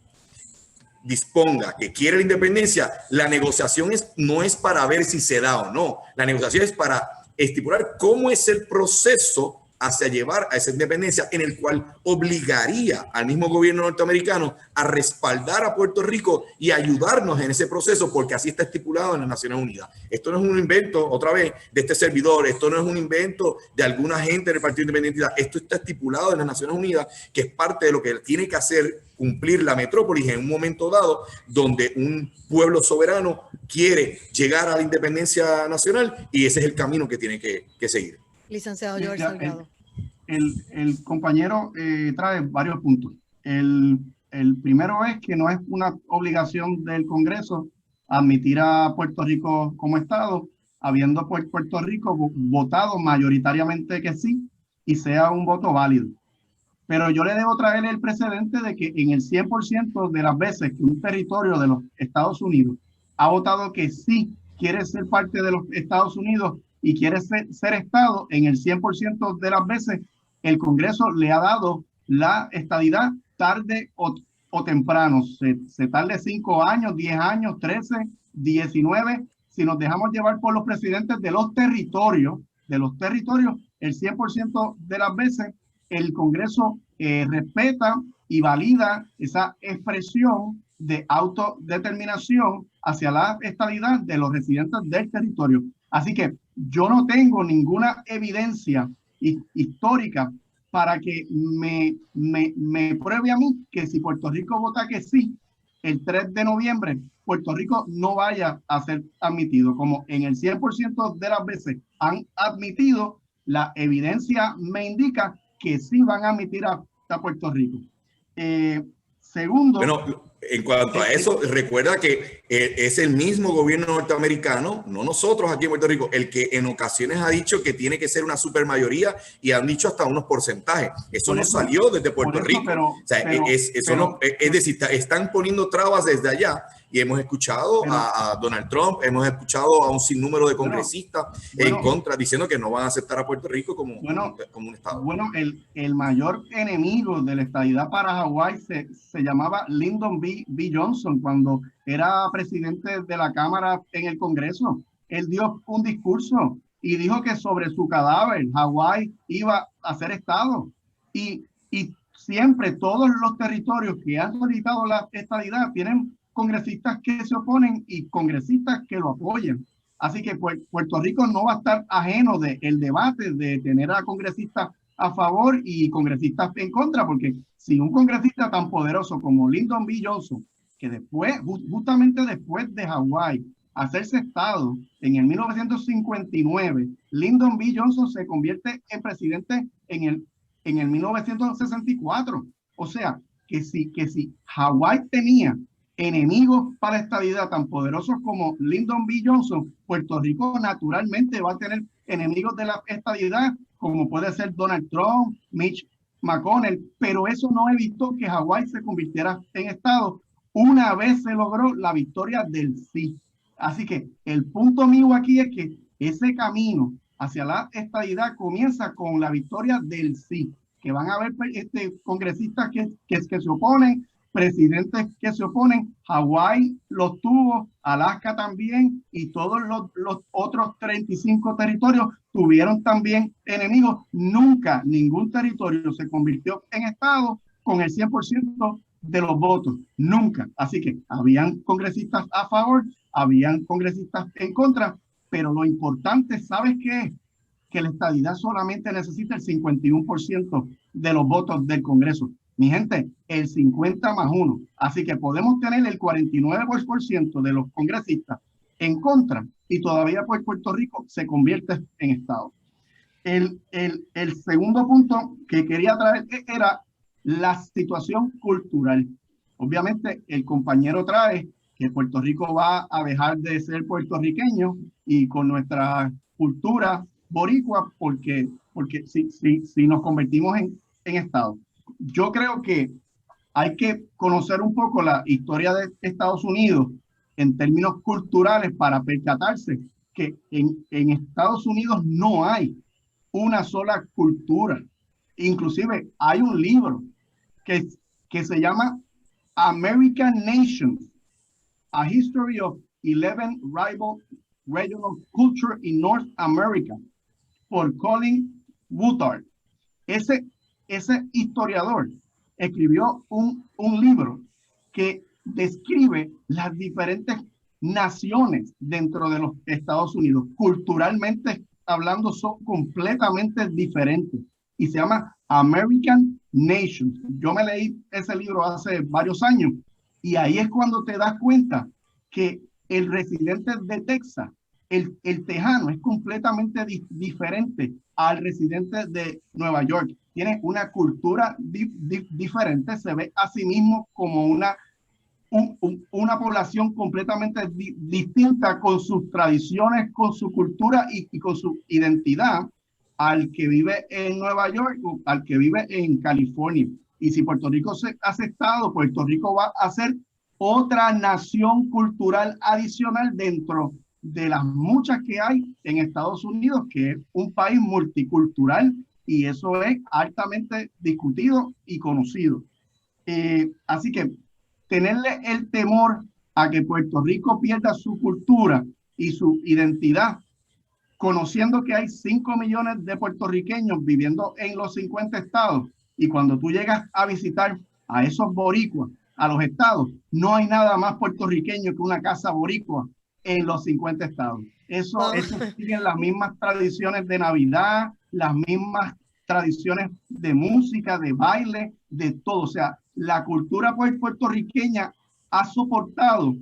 disponga que quiere la independencia, la negociación no es para ver si se da o no. La negociación es para estipular cómo es el proceso hacia llevar a esa independencia, en el cual obligaría al mismo gobierno norteamericano a respaldar a Puerto Rico y ayudarnos en ese proceso, porque así está estipulado en las Naciones Unidas. Esto no es un invento, otra vez, de este servidor, esto no es un invento de alguna gente del Partido Independentista, esto está estipulado en las Naciones Unidas, que es parte de lo que tiene que hacer cumplir la metrópolis en un momento dado, donde un pueblo soberano quiere llegar a la independencia nacional, y ese es el camino que tiene que seguir. Licenciado George Salgado. El compañero trae varios puntos. El primero es que no es una obligación del Congreso admitir a Puerto Rico como Estado, habiendo Puerto Rico votado mayoritariamente que sí y sea un voto válido. Pero yo le debo traer el precedente de que en el 100% de las veces que un territorio de los Estados Unidos ha votado que sí quiere ser parte de los Estados Unidos y quiere ser Estado, en el 100% de las veces el Congreso le ha dado la estadidad tarde o temprano. Se tarde 5 años, 10 años, 13, 19, si nos dejamos llevar por los presidentes de los territorios, el 100% de las veces el Congreso respeta y valida esa expresión de autodeterminación hacia la estabilidad de los residentes del territorio. Así que yo no tengo ninguna evidencia histórica para que me pruebe a mí que si Puerto Rico vota que sí, el 3 de noviembre, Puerto Rico no vaya a ser admitido. Como en el 100% de las veces han admitido, la evidencia me indica que sí van a admitir a Puerto Rico. Segundo... Bueno, en cuanto a eso, recuerda que es el mismo gobierno norteamericano, no nosotros aquí en Puerto Rico, el que en ocasiones ha dicho que tiene que ser una supermayoría y han dicho hasta unos porcentajes. Eso no salió desde Puerto Rico. Es decir, están poniendo trabas desde allá y hemos escuchado a Donald Trump, hemos escuchado a un sinnúmero de congresistas en contra, diciendo que no van a aceptar a Puerto Rico como un estado. Bueno, el mayor enemigo de la estadidad para Hawái se llamaba Lyndon B. Johnson cuando era presidente de la Cámara en el Congreso. Él dio un discurso y dijo que sobre su cadáver Hawái iba a ser estado. Y siempre todos los territorios que han solicitado la estadidad tienen congresistas que se oponen y congresistas que lo apoyan. Así que Puerto Rico no va a estar ajeno del debate de tener a congresistas a favor y congresistas en contra, porque si un congresista tan poderoso como Lyndon B. Johnson, que después, justamente después de Hawái hacerse estado en el 1959, Lyndon B. Johnson se convierte en presidente en el 1964. O sea, que si Hawái tenía enemigos para la estabilidad tan poderosos como Lyndon B. Johnson, Puerto Rico naturalmente va a tener enemigos de la estabilidad, como puede ser Donald Trump, Mitch McConnell, pero eso no evitó que Hawái se convirtiera en estado una vez se logró la victoria del sí. Así que el punto mío aquí es que ese camino hacia la estabilidad comienza con la victoria del sí, que van a haber congresistas que se oponen, presidentes que se oponen. Hawái los tuvo, Alaska también, y todos los otros 35 territorios tuvieron también enemigos. Nunca ningún territorio se convirtió en estado con el 100% de los votos, nunca. Así que habían congresistas a favor, habían congresistas en contra, pero lo importante, ¿sabes qué es? Que la estadidad solamente necesita el 51% de los votos del Congreso. Mi gente, el 50 más 1. Así que podemos tener el 49% de los congresistas en contra y todavía pues Puerto Rico se convierte en estado. El segundo punto que quería traer era la situación cultural. Obviamente el compañero trae que Puerto Rico va a dejar de ser puertorriqueño y con nuestra cultura boricua porque si nos convertimos en estado. Yo creo que hay que conocer un poco la historia de Estados Unidos en términos culturales para percatarse que en Estados Unidos no hay una sola cultura. Inclusive hay un libro que se llama American Nations, A History of 11 Rival Regional Culture in North America, por Colin Woodard. Ese historiador escribió un libro que describe las diferentes naciones dentro de los Estados Unidos. Culturalmente hablando son completamente diferentes y se llama American Nations. Yo me leí ese libro hace varios años y ahí es cuando te das cuenta que el residente de Texas, el tejano, es completamente diferente al residente de Nueva York. Tiene una cultura diferente, se ve a sí mismo como una población completamente distinta, con sus tradiciones, con su cultura y con su identidad, al que vive en Nueva York o al que vive en California. Y si Puerto Rico se hace estado, Puerto Rico va a ser otra nación cultural adicional dentro de las muchas que hay en Estados Unidos, que es un país multicultural, y eso es altamente discutido y conocido. Así que tenerle el temor a que Puerto Rico pierda su cultura y su identidad, conociendo que hay 5 millones de puertorriqueños viviendo en los 50 estados, y cuando tú llegas a visitar a esos boricuas, a los estados, no hay nada más puertorriqueño que una casa boricua en los 50 estados. Eso siguen las mismas tradiciones de Navidad, las mismas tradiciones de música, de baile, de todo. O sea, la cultura puertorriqueña ha soportado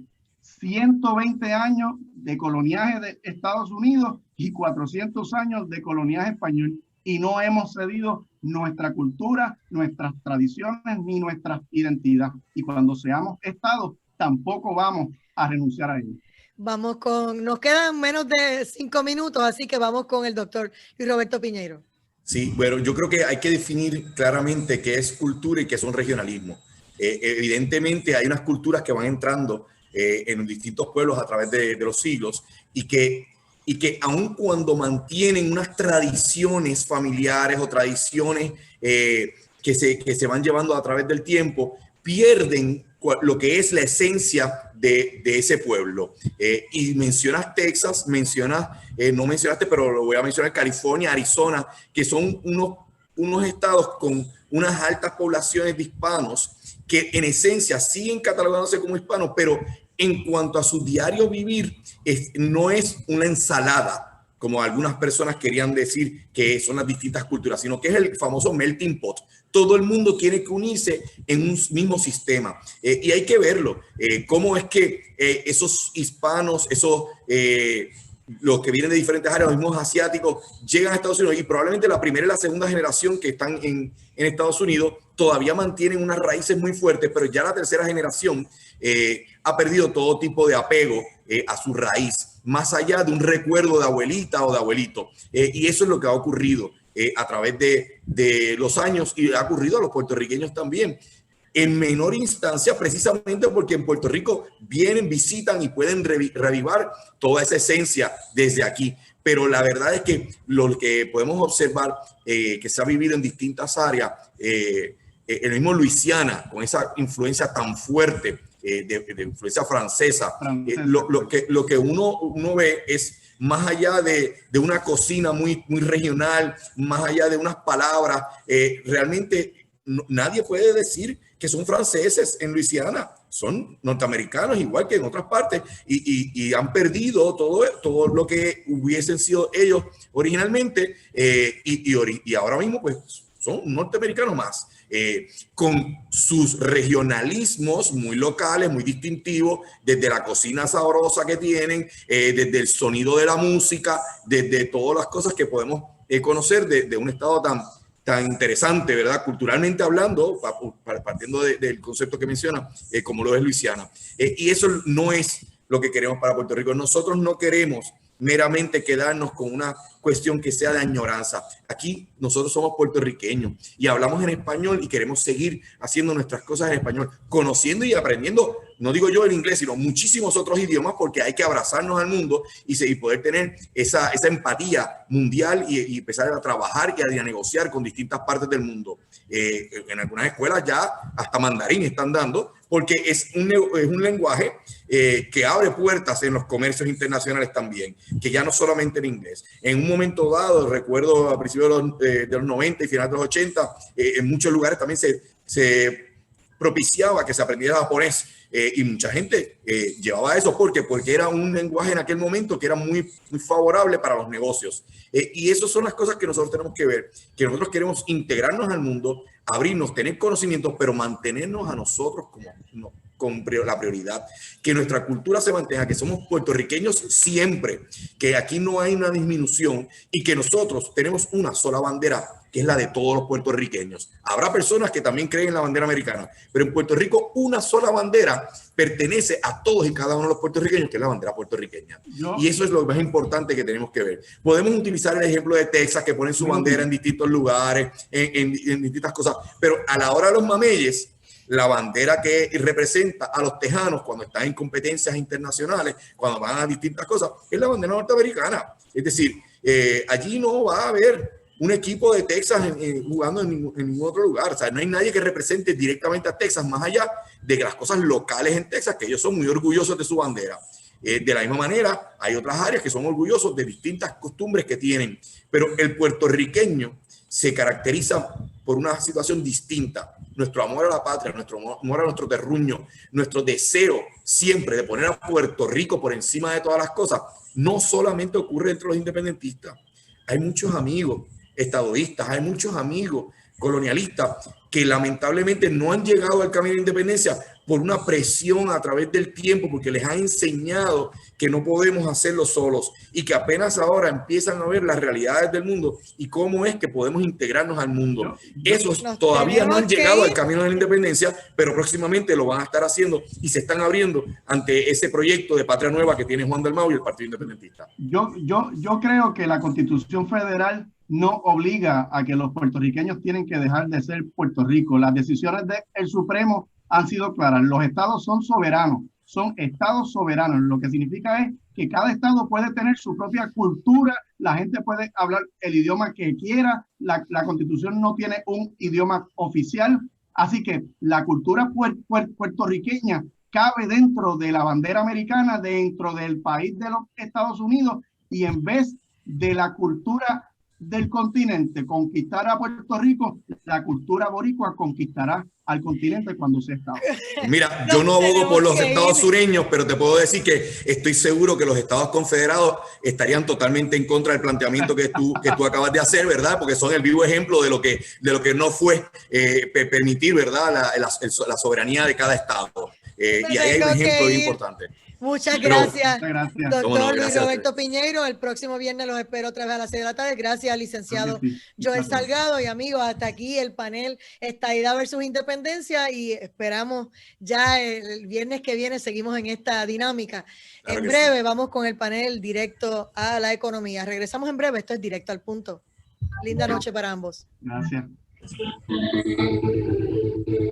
120 años de coloniaje de Estados Unidos y 400 años de coloniaje español, y no hemos cedido nuestra cultura, nuestras tradiciones ni nuestra identidad. Y cuando seamos estados, tampoco vamos a renunciar a ello. Vamos nos quedan menos de 5 minutos, así que vamos con el doctor Luis Roberto Piñeiro. Sí, bueno, yo creo que hay que definir claramente qué es cultura y qué son regionalismo. Evidentemente hay unas culturas que van entrando en distintos pueblos a través de los siglos y que aun cuando mantienen unas tradiciones familiares o tradiciones que se van llevando a través del tiempo, pierden lo que es la esencia de ese pueblo. Y mencionas Texas, no mencionaste, pero lo voy a mencionar, California, Arizona, que son unos estados con unas altas poblaciones de hispanos que en esencia siguen catalogándose como hispanos, pero en cuanto a su diario vivir, no es una ensalada, como algunas personas querían decir que son las distintas culturas, sino que es el famoso melting pot. Todo el mundo tiene que unirse en un mismo sistema. Y hay que verlo. Cómo es que esos hispanos, los que vienen de diferentes áreas, los mismos asiáticos, llegan a Estados Unidos, y probablemente la primera y la segunda generación que están en Estados Unidos todavía mantienen unas raíces muy fuertes, pero ya la tercera generación ha perdido todo tipo de apego a su raíz, más allá de un recuerdo de abuelita o de abuelito. Y eso es lo que ha ocurrido a través de los años, y ha ocurrido a los puertorriqueños también, en menor instancia, precisamente porque en Puerto Rico vienen, visitan y pueden revivar toda esa esencia desde aquí. Pero la verdad es que lo que podemos observar que se ha vivido en distintas áreas, el mismo Luisiana, con esa influencia tan fuerte de influencia francesa, lo que uno ve es, más allá de una cocina muy regional, más allá de unas palabras, realmente nadie puede decir que son franceses en Luisiana, son norteamericanos igual que en otras partes, y han perdido todo lo que hubiesen sido ellos originalmente, y ahora mismo pues son norteamericanos más, con sus regionalismos muy locales, muy distintivos, desde la cocina sabrosa que tienen, desde el sonido de la música, desde todas las cosas que podemos conocer de un estado tan interesante, ¿verdad? Culturalmente hablando, partiendo del concepto que menciona, como lo es Luisiana. Y eso no es lo que queremos para Puerto Rico. Nosotros no queremos meramente quedarnos con una cuestión que sea de añoranza. Aquí nosotros somos puertorriqueños y hablamos en español y queremos seguir haciendo nuestras cosas en español, conociendo y aprendiendo, no digo yo el inglés, sino muchísimos otros idiomas, porque hay que abrazarnos al mundo y poder tener esa empatía mundial y empezar a trabajar y a negociar con distintas partes del mundo. En algunas escuelas ya hasta mandarín están dando, porque es un lenguaje que abre puertas en los comercios internacionales también, que ya no solamente en inglés. En un momento dado, recuerdo a principios de los 90 y finales de los 80, en muchos lugares también se propiciaba que se aprendiera japonés, y mucha gente llevaba eso porque era un lenguaje en aquel momento que era muy, muy favorable para los negocios. Y esas son las cosas que nosotros tenemos que ver, que nosotros queremos integrarnos al mundo, abrirnos, tener conocimientos, pero mantenernos a nosotros con la prioridad, que nuestra cultura se mantenga, que somos puertorriqueños siempre, que aquí no hay una disminución y que nosotros tenemos una sola bandera, que es la de todos los puertorriqueños. Habrá personas que también creen en la bandera americana, pero en Puerto Rico una sola bandera pertenece a todos y cada uno de los puertorriqueños, que es la bandera puertorriqueña. Y eso es lo más importante que tenemos que ver. Podemos utilizar el ejemplo de Texas, que ponen su bandera en distintos lugares, en distintas cosas, pero a la hora de los mameyes, la bandera que representa a los tejanos cuando están en competencias internacionales, cuando van a distintas cosas, es la bandera norteamericana. Es decir, allí no va a haber un equipo de Texas jugando en ningún otro lugar. O sea, no hay nadie que represente directamente a Texas, más allá de que las cosas locales en Texas, que ellos son muy orgullosos de su bandera. De la misma manera, hay otras áreas que son orgullosos de distintas costumbres que tienen, pero el puertorriqueño se caracteriza por una situación distinta. Nuestro amor a la patria, nuestro amor a nuestro terruño, nuestro deseo siempre de poner a Puerto Rico por encima de todas las cosas, no solamente ocurre entre los independentistas. Hay muchos amigos estadistas, hay muchos amigos colonialistas que lamentablemente no han llegado al camino de independencia por una presión a través del tiempo, porque les ha enseñado que no podemos hacerlo solos y que apenas ahora empiezan a ver las realidades del mundo y cómo es que podemos integrarnos al mundo. Esos todavía no han llegado al camino de la independencia, pero próximamente lo van a estar haciendo y se están abriendo ante ese proyecto de patria nueva que tiene Juan Dalmau y el Partido Independentista. Yo creo que la Constitución Federal no obliga a que los puertorriqueños tienen que dejar de ser Puerto Rico. Las decisiones del Supremo han sido claras. Los estados son soberanos, son estados soberanos. Lo que significa es que cada estado puede tener su propia cultura, la gente puede hablar el idioma que quiera, la Constitución no tiene un idioma oficial, así que la cultura puertorriqueña cabe dentro de la bandera americana, dentro del país de los Estados Unidos, y en vez de la cultura del continente conquistar a Puerto Rico, la cultura boricua conquistará al continente cuando se está. Mira, yo no abogo por los estados sureños, pero te puedo decir que estoy seguro que los estados confederados estarían totalmente en contra del planteamiento que tú acabas de hacer, ¿verdad? Porque son el vivo ejemplo de lo que no fue permitir, ¿verdad? La soberanía de cada estado. Y ahí hay un ejemplo importante. Muchas gracias, doctor Luis Roberto Piñeiro. El próximo viernes los espero otra vez a las 6 de la tarde. Gracias, licenciado Joel Salgado. Y amigos, hasta aquí el panel Estadidad versus Independencia, y esperamos ya el viernes que viene seguimos en esta dinámica. Claro, en breve vamos con el panel directo a la economía. Regresamos en breve. Esto es Directo al Punto. Linda noche para ambos. Gracias.